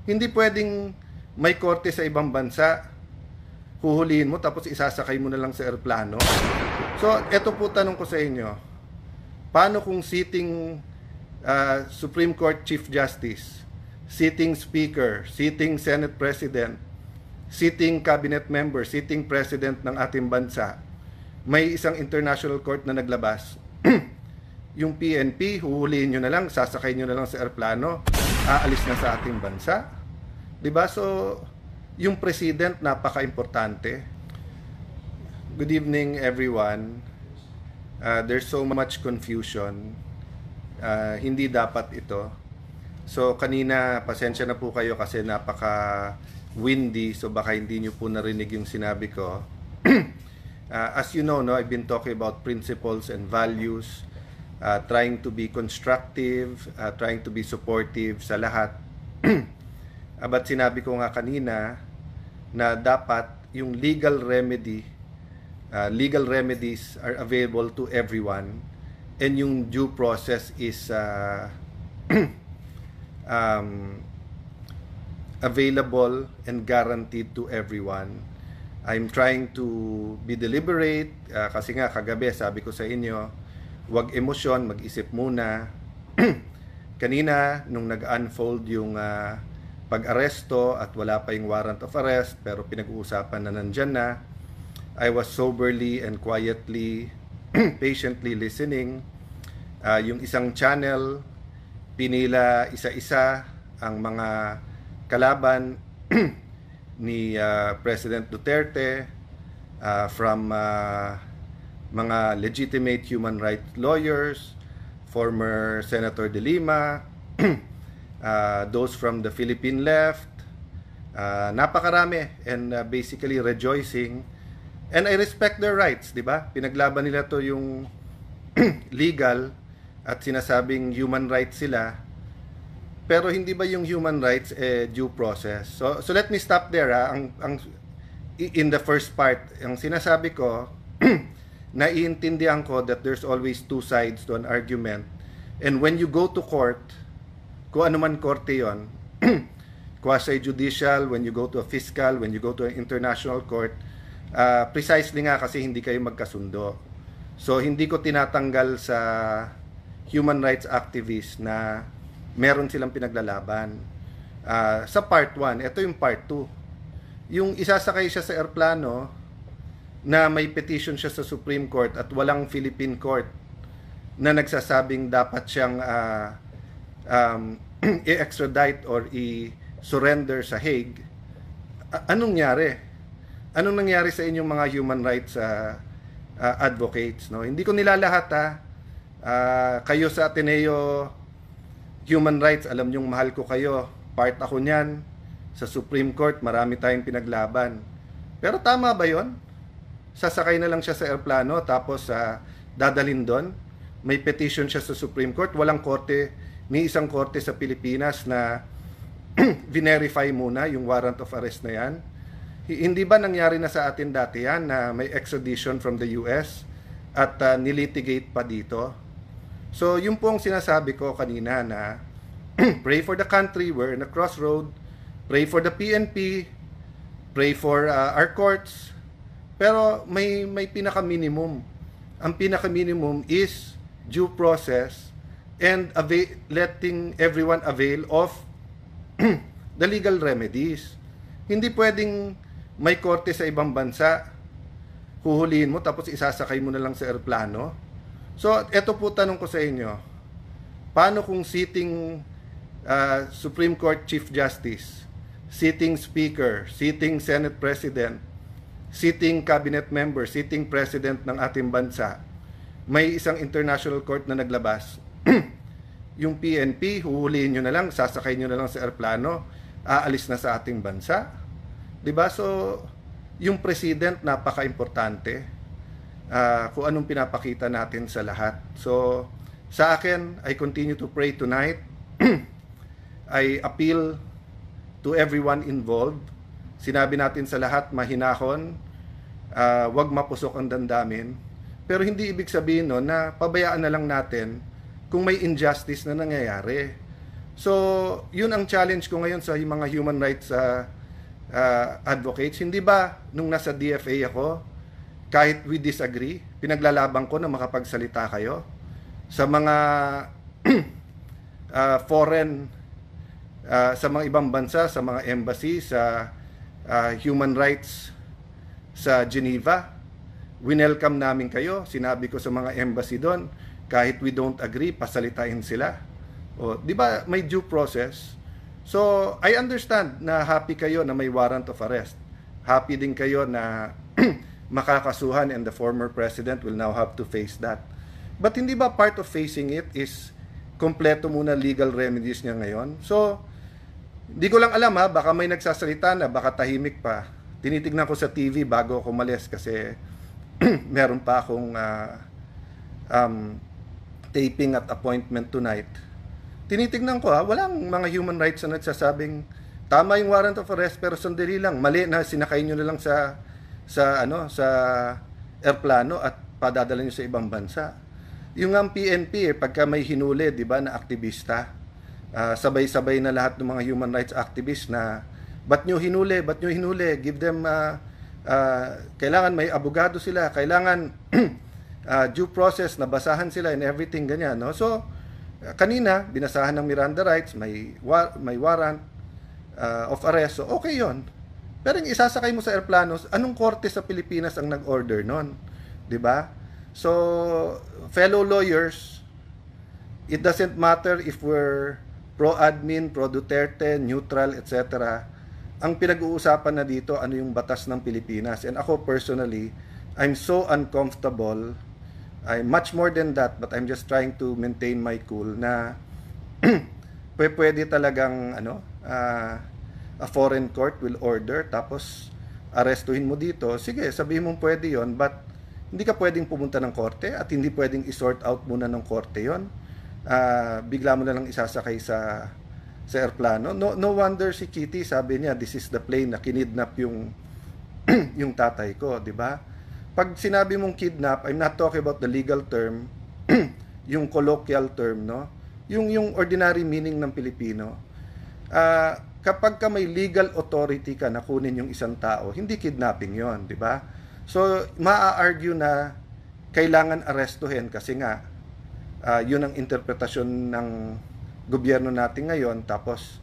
Hindi pwedeng may korte sa ibang bansa, huhulihin mo tapos isasakay mo na lang sa eroplano. So, eto po tanong ko sa inyo. Paano kung sitting Supreme Court Chief Justice, sitting Speaker, sitting Senate President, sitting Cabinet Member, sitting President ng ating bansa, may isang international court na naglabas, yung PNP, huhulihin nyo na lang, sasakay nyo na lang sa eroplano, aalis na sa ating bansa? Diba? So, yung President, napaka-importante. Good evening, everyone. There's so much confusion. Hindi dapat ito. So, kanina, pasensya na po kayo kasi napaka-windy, so baka hindi nyo po narinig yung sinabi ko. As you know, I've been talking about principles and values, trying to be constructive, trying to be supportive sa lahat. But sinabi ko nga kanina na dapat yung legal remedies are available to everyone, and yung due process is available and guaranteed to everyone. I'm trying to be deliberate, kasi nga kagabi sabi ko sa inyo, huwag emosyon, mag-isip muna. Kanina nung nag-unfold yung pag-aresto at wala pa yung warrant of arrest pero pinag-uusapan na nandyan na, I was soberly and quietly, patiently listening. Yung isang channel, pinila isa-isa ang mga kalaban ni President Duterte, from mga legitimate human rights lawyers, former Senator De Lima, those from the Philippine left, napakarami, and basically rejoicing. And I respect their rights, di ba? Pinaglaban nila to yung legal at sinasabing human rights sila. Pero hindi ba yung human rights due process? So let me stop there. In the first part, ang sinasabi ko, naiintindihan ko that there's always two sides to an argument. And when you go to court, kung ano man korte yon, quasi-judicial, when you go to a fiscal, when you go to an international court, precisely nga kasi hindi kayo magkasundo. So, hindi ko tinatanggal sa human rights activists na meron silang pinaglalaban. Sa part 1, ito yung part 2. Yung isasakay siya sa airplano na may petition siya sa Supreme Court at walang Philippine court na nagsasabing dapat siyang i-extradite or i-surrender sa Hague. Anong nangyari? Anong nangyari sa inyong mga human rights advocates? No? Hindi ko nilalahat kayo sa Ateneo Human Rights, alam niyong mahal ko kayo. Part ako niyan. Sa Supreme Court, marami tayong pinaglaban. Pero tama ba yon? Sasakay na lang siya sa airplano tapos dadalhin doon. May petition siya sa Supreme Court. Walang korte, ni isang korte sa Pilipinas na verify muna yung warrant of arrest na yan. Hindi ba nangyari na sa atin dati yan na may extradition from the US at nilitigate pa dito? So, yun po ang sinasabi ko kanina na pray for the country, we're in a crossroad, pray for the PNP, pray for our courts, pero may pinaka-minimum. Ang pinaka-minimum is due process and letting everyone avail of the legal remedies. Hindi pwedeng may korte sa ibang bansa, huhulihin mo tapos isasakay mo na lang sa eroplano. So, eto po tanong ko sa inyo. Paano kung sitting Supreme Court Chief Justice, sitting Speaker, sitting Senate President, sitting Cabinet Member, sitting President ng ating bansa, may isang international court na naglabas, yung PNP, huhulihin nyo na lang, sasakay nyo na lang sa eroplano, aalis na sa ating bansa? Diba? So, yung President, napaka-importante. Kung anong pinapakita natin sa lahat. So, sa akin, I continue to pray tonight. I appeal to everyone involved. Sinabi natin sa lahat, mahinahon, wag mapusok ang damdamin. Pero hindi ibig sabihin no, na pabayaan na lang natin kung may injustice na nangyayari. So, yun ang challenge ko ngayon sa mga human rights advocates. Hindi ba nung nasa DFA ako, kahit we disagree, pinaglalaban ko na makapagsalita kayo sa mga foreign, sa mga ibang bansa, sa mga embassy, sa human rights sa Geneva. Winelcome namin kayo. Sinabi ko sa mga embassy doon, kahit we don't agree, pasalitain sila. O, di ba may due process? So, I understand na happy kayo na may warrant of arrest. Happy din kayo na makakasuhan and the former president will now have to face that. But hindi ba part of facing it is kompleto muna legal remedies niya ngayon? So, di ko lang alam baka may nagsasalita na, baka tahimik pa. Tinitignan ko sa TV bago ako umalis kasi meron pa akong taping at appointment tonight. Tinitignan ko walang mga human rights na nagsasabing tama yung warrant of arrest pero sandali lang, mali na sinakay nyo na lang sa airplano at padadala nyo sa ibang bansa. Yung ang PNP pagka may hinuli, di ba, na aktivista, sabay-sabay na lahat ng mga human rights activists na ba't nyo hinuli, give them kailangan may abogado sila, kailangan due process, nabasahan sila and everything ganyan, no? So kanina binasahan ng Miranda rights, may warrant of arrest, so okay yon. Pero yung isasakay mo sa airplano, anong korte sa Pilipinas ang nag-order nun? 'Di ba? So fellow lawyers, it doesn't matter if we're pro-admin, pro-Duterte, neutral, etc. Ang pinag-uusapan na dito, ano yung batas ng Pilipinas. And ako personally, I'm so uncomfortable. I'm much more than that, but I'm just trying to maintain my cool na pwede talagang a foreign court will order tapos arestuhin mo dito. Sige, sabihin mo pwede yon, but hindi ka pwedeng pumunta ng korte at hindi pwedeng i-sort out muna ng korte yon. Bigla mo na lang isasakay sa airplano. No wonder si Kitty sabi niya, this is the plane na kinidnap yung yung tatay ko, di ba? Pag sinabi mong kidnap, I'm not talking about the legal term, yung colloquial term, no? Yung ordinary meaning ng Pilipino. Kapag ka may legal authority ka na kunin yung isang tao, hindi kidnapping yon, di ba? So, maa-argue na kailangan arestuhin kasi nga yun ang interpretasyon ng gobyerno natin ngayon, tapos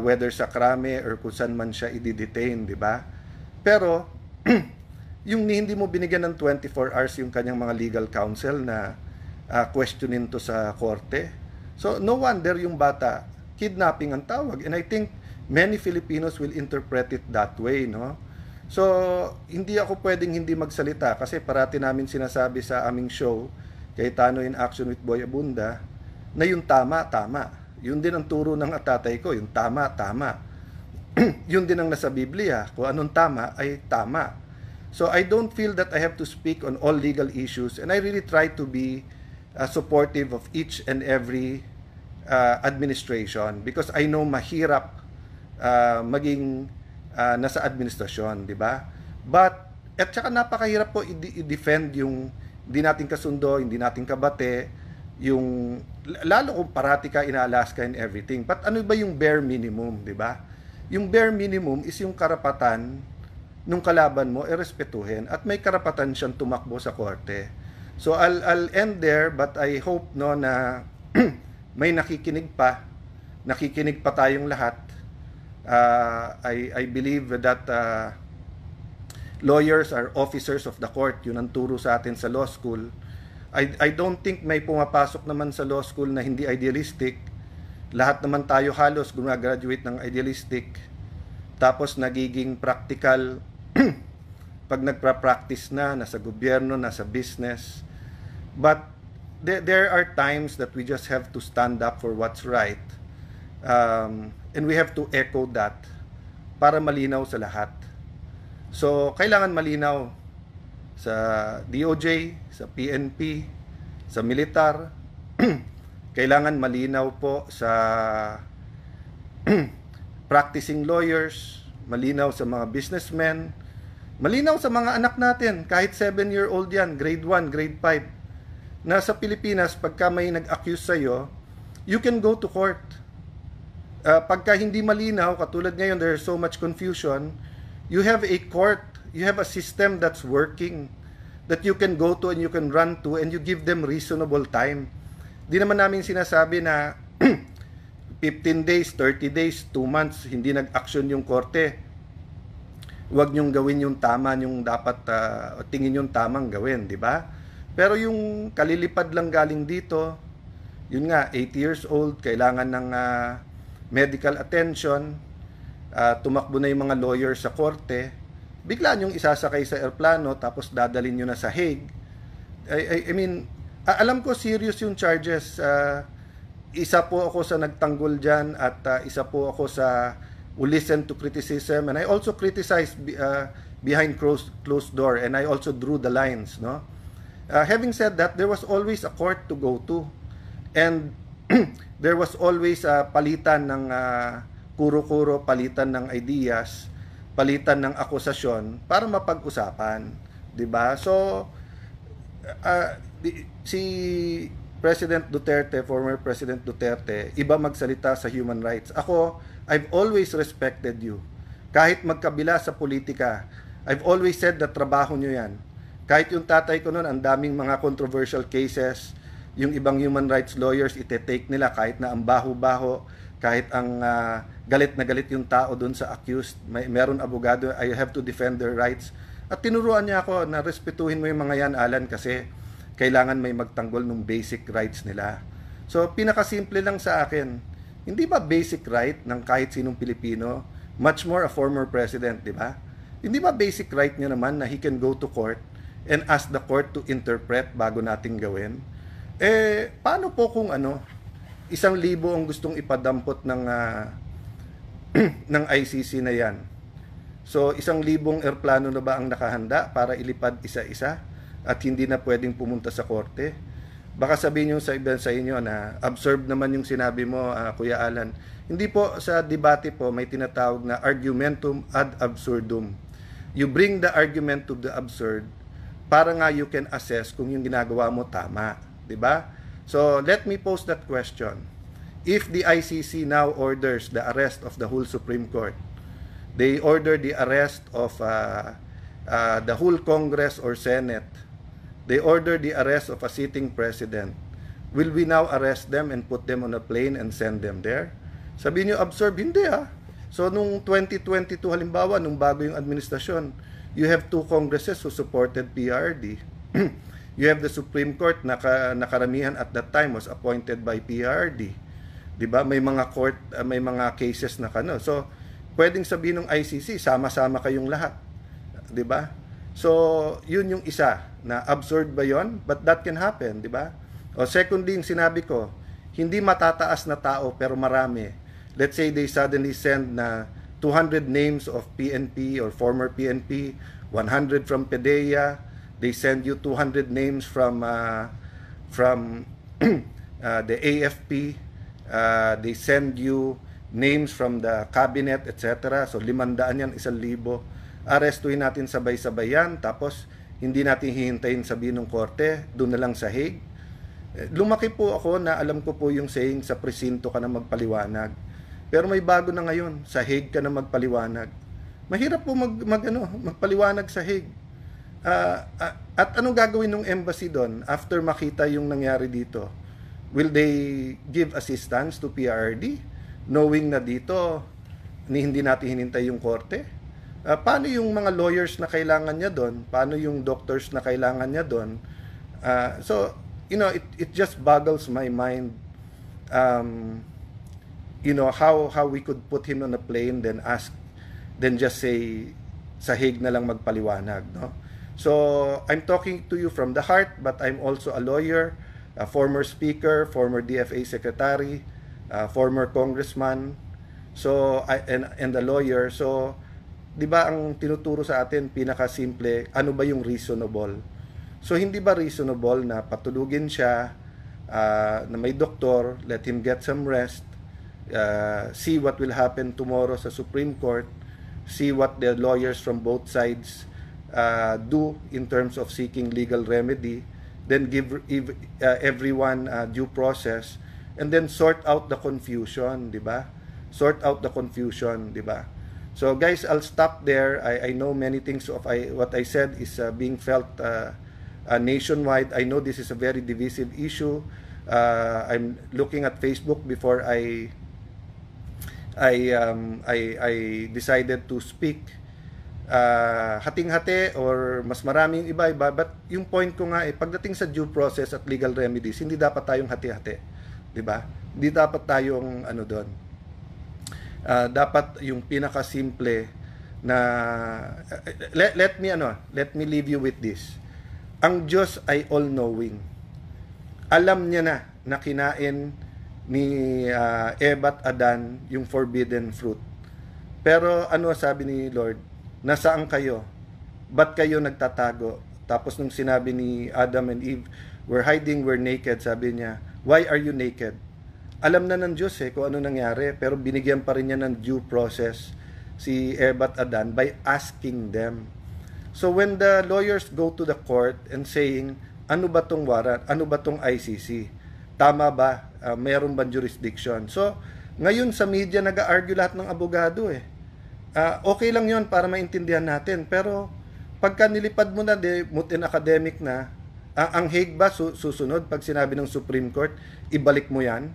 whether sa krame or kung saan man siya i-detain, di ba? Pero yung hindi mo binigyan ng 24 hours yung kanyang mga legal counsel na questionin to sa korte. So no wonder yung bata kidnapping ang tawag, and I think many Filipinos will interpret it that way, no? So hindi ako pwedeng hindi magsalita kasi parati namin sinasabi sa aming show Cayetano in Action with Boy Abunda na yung tama. Yun din ang turo ng tatay ko, yung tama. Yun din ang nasa Biblia, kung anong tama ay tama. So I don't feel that I have to speak on all legal issues, and I really try to be supportive of each and every administration because I know mahirap maging nasa administrasyon, di ba? But at saka napakahirap po i-defend yung hindi natin kasundo, hindi natin kabate, yung lalo kung parati ka in-Alaska and everything. But ano ba yung bare minimum, di ba? Yung bare minimum is yung karapatan nung kalaban mo respetuhin at may karapatan siyang tumakbo sa korte. So I'll end there, but I hope no na may nakikinig pa tayong lahat. I believe that lawyers are officers of the court. Yun ang turo sa atin sa law school. I don't think may pumapasok naman sa law school na hindi idealistic. Lahat naman tayo halos gumagraduate ng idealistic. Tapos nagiging practical pag nagpa-practice na, nasa gobyerno, nasa business. But there are times that we just have to stand up for what's right. And we have to echo that para malinaw sa lahat. So, kailangan malinaw sa DOJ, sa PNP, sa militar. Kailangan malinaw po sa practicing lawyers, malinaw sa mga businessmen, malinaw sa mga anak natin, kahit 7-year-old yan, grade 1, grade 5. Na sa Pilipinas, pagka may nag-accuse sa'yo, you can go to court. Pagka hindi malinaw, katulad ngayon, there's so much confusion, you have a court, you have a system that's working, that you can go to and you can run to, and you give them reasonable time. Di naman namin sinasabi na 15 days, 30 days, 2 months, hindi nag-action yung korte. Huwag nyong gawin yung tama, yung dapat tingin yung tamang gawin, di ba? Pero yung kalilipad lang galing dito, yun nga, 80 years old, kailangan ng medical attention, tumakbo na yung mga lawyers sa korte, bigla nyong isasakay sa airplano, tapos dadalhin nyo na sa Hague. I mean, alam ko serious yung charges. Isa po ako sa nagtanggol dyan, at isa po ako sa who listen to criticism, and I also criticize behind closed door, and I also drew the lines, no? Having said that, there was always a court to go to, and there was always palitan ng kuro-kuro, palitan ng ideas, palitan ng akusasyon para mapag-usapan, 'di ba? So si President Duterte, former President Duterte, iba magsalita sa human rights. Ako, I've always respected you. Kahit magkabila sa politika, I've always said na trabaho nyo yan. Kahit yung tatay ko noon, ang daming mga controversial cases, yung ibang human rights lawyers, ite-take nila kahit na ang baho-baho, kahit ang galit na galit yung tao doon sa accused, meron abogado, I have to defend their rights. At tinuruan niya ako na respetuhin mo yung mga yan, Alan, kasi kailangan may magtanggol ng basic rights nila. So, pinakasimple lang sa akin, hindi ba basic right ng kahit sinong Pilipino, much more a former president, di ba? Hindi ba basic right niya naman na he can go to court and ask the court to interpret bago nating gawin? Paano po kung 1,000 ang gustong ipadampot ng ng ICC na yan? So, 1,000 airplano na ba ang nakahanda para ilipad isa-isa at hindi na pwedeng pumunta sa korte? Baka sabihin nyo sa iba sa inyo na absurd naman yung sinabi mo, Kuya Alan. Hindi po, sa debate po may tinatawag na argumentum ad absurdum. You bring the argument to the absurd para nga you can assess kung yung ginagawa mo tama, 'di ba? So, let me pose that question. If the ICC now orders the arrest of the whole Supreme Court, they order the arrest of the whole Congress or Senate, they order the arrest of a sitting president, will we now arrest them and put them on a plane and send them there? Sabihin nyo, absurd. Hindi So, nung 2022 halimbawa, nung bago yung administrasyon, you have 2 Congresses who supported PRD. You have the Supreme Court na karamihan at that time was appointed by PRD. 'Di ba? May mga court, may mga cases na So, pwedeng sabihin ng ICC, sama-sama kayong lahat. 'Di ba? So, yun yung isa na absurd ba yon? But that can happen, 'di ba? O secondly, yung sinabi ko, hindi matataas na tao pero marami. Let's say they suddenly send na 200 names of PNP or former PNP, 100 from PDEA, they send you 200 names from the AFP, they send you names from the cabinet, etc. So 500 yan, 1,000. Arestuhin natin sabay-sabay yan, tapos hindi natin hihintayin sabihin ng korte, doon na lang sa Hague. Lumaki po ako na alam ko po yung saying, sa presinto ka na magpaliwanag. Pero may bago na ngayon, sa Hague ka na magpaliwanag. Mahirap po magpaliwanag sa Hague. At anong gagawin ng embassy doon after makita yung nangyari dito? Will they give assistance to PRD knowing na dito hindi natin hinintay yung korte? Paano yung mga lawyers na kailangan niya doon? Paano yung doctors na kailangan niya doon? So, it just boggles my mind how we could put him on a plane then just say sa Hague na lang magpaliwanag, no? So, I'm talking to you from the heart, but I'm also a lawyer, a former speaker, former DFA secretary, former congressman, so and a lawyer. So, 'di ba ang tinuturo sa atin pinakasimple, ano ba yung reasonable? So, hindi ba reasonable na patulugin siya na may doktor, let him get some rest, see what will happen tomorrow sa Supreme Court, see what the lawyers from both sides do in terms of seeking legal remedy, then give everyone due process, and then sort out the confusion, di ba? sort out the confusion, di ba? So guys, I'll stop there. I know many things of what I said is being felt nationwide. I know this is a very divisive issue. I'm looking at Facebook before I decided to speak. Hating-hati or mas maraming iba-iba, but yung point ko nga pagdating sa due process at legal remedies, hindi dapat tayong hati-hati, di ba? Hindi dapat tayong doon. Dapat yung pinaka-simple na let me leave you with this. Ang Diyos ay all-knowing. Alam niya na kinain ni Eva at Adan yung forbidden fruit. Pero ano sabi ni Lord? Nasaan kayo? Ba't kayo nagtatago? Tapos nung sinabi ni Adam and Eve, we're hiding, we're naked, sabi niya, why are you naked? Alam na ng Diyos kung ano nangyari, pero binigyan pa rin niya ng due process si Eva at Adan by asking them. So when the lawyers go to the court and saying, ano ba tong warrant? Ano ba tong ICC? Tama ba? Mayroon bang jurisdiction? So, ngayon sa media nag-argue lahat ng abogado okay lang yon para maintindihan natin. Pero, pagka nilipad mo na, mutin academic na, ang Hague ba susunod pag sinabi ng Supreme Court, ibalik mo yan?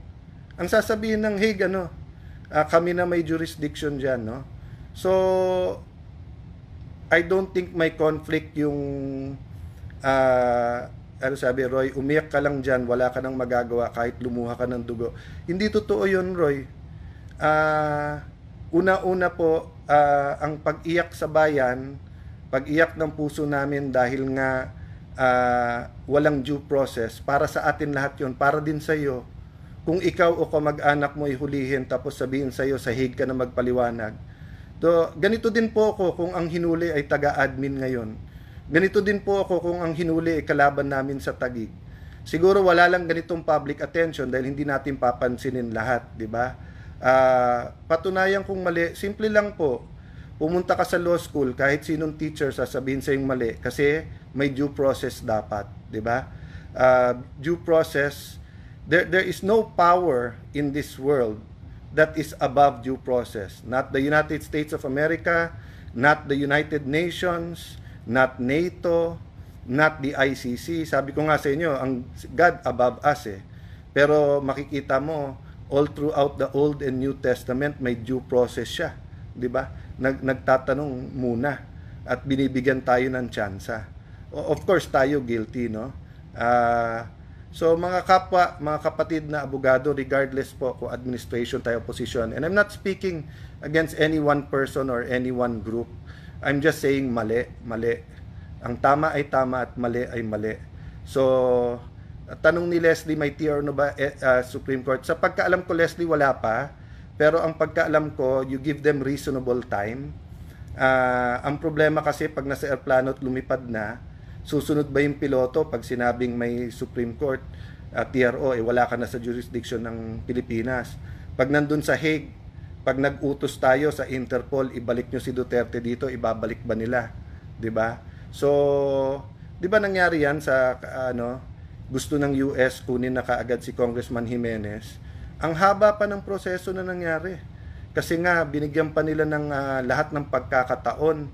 Ang sasabihin ng Hague, kami na may jurisdiction dyan, no? So, I don't think may conflict yung sabi, Roy, umiyak ka lang dyan, wala ka nang magagawa kahit lumuha ka ng dugo. Hindi totoo yun, Roy. Una-una po, ang pag-iyak sa bayan, pag-iyak ng puso namin dahil nga walang due process, para sa atin lahat yun, para din sa iyo. Kung ikaw o kamag-anak mo ihulihin tapos sabihin sa iyo, sa Hague ka na magpaliwanag. So, ganito din po ako kung ang hinuli ay taga-admin ngayon. Ganito din po ako kung ang hinuli ay kalaban namin sa Taguig. Siguro wala lang ganitong public attention dahil hindi natin papansinin lahat, di ba? Patunayan kung mali, simple lang po. Pumunta ka sa law school, kahit sinong teacher sasabihin sa yung mali kasi may due process dapat, di ba? Due process, there is no power in this world that is above due process. Not the United States of America, not the United Nations, not NATO, not the ICC. Sabi ko nga sa inyo, ang God above us Pero makikita mo, all throughout the Old and New Testament, may due process siya. Di ba? Nagtatanong muna at binibigyan tayo ng tsansa. Of course, tayo guilty, no? So mga kapwa, mga kapatid na abogado, regardless po kung administration tayo, opposition, and I'm not speaking against any one person or any one group. I'm just saying mali. Ang tama ay tama at mali ay mali. So, tanong ni Leslie, may TR no ba Supreme Court? Sa pagkaalam ko, Leslie, wala pa. Pero ang pagkaalam ko, you give them reasonable time. Ang problema kasi pag nasa airplano at lumipad na, susunod ba yung piloto pag sinabing may Supreme Court, TRO, wala ka na sa jurisdiction ng Pilipinas. Pag nandun sa Hague, pag nag-utos tayo sa Interpol, ibalik nyo si Duterte dito, ibabalik ba nila? 'Di ba? So, 'di ba nangyari 'yan sa gusto ng US kunin na kaagad si Congressman Jimenez? Ang haba pa ng proseso na nangyari. Kasi nga binigyan pa nila ng lahat ng pagkakataon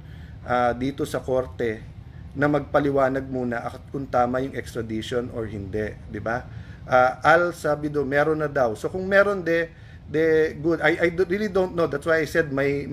dito sa korte na magpaliwanag muna kung tama yung extradition or hindi, 'di ba? Sabi do meron na daw. So kung meron good. I really don't know. That's why I said may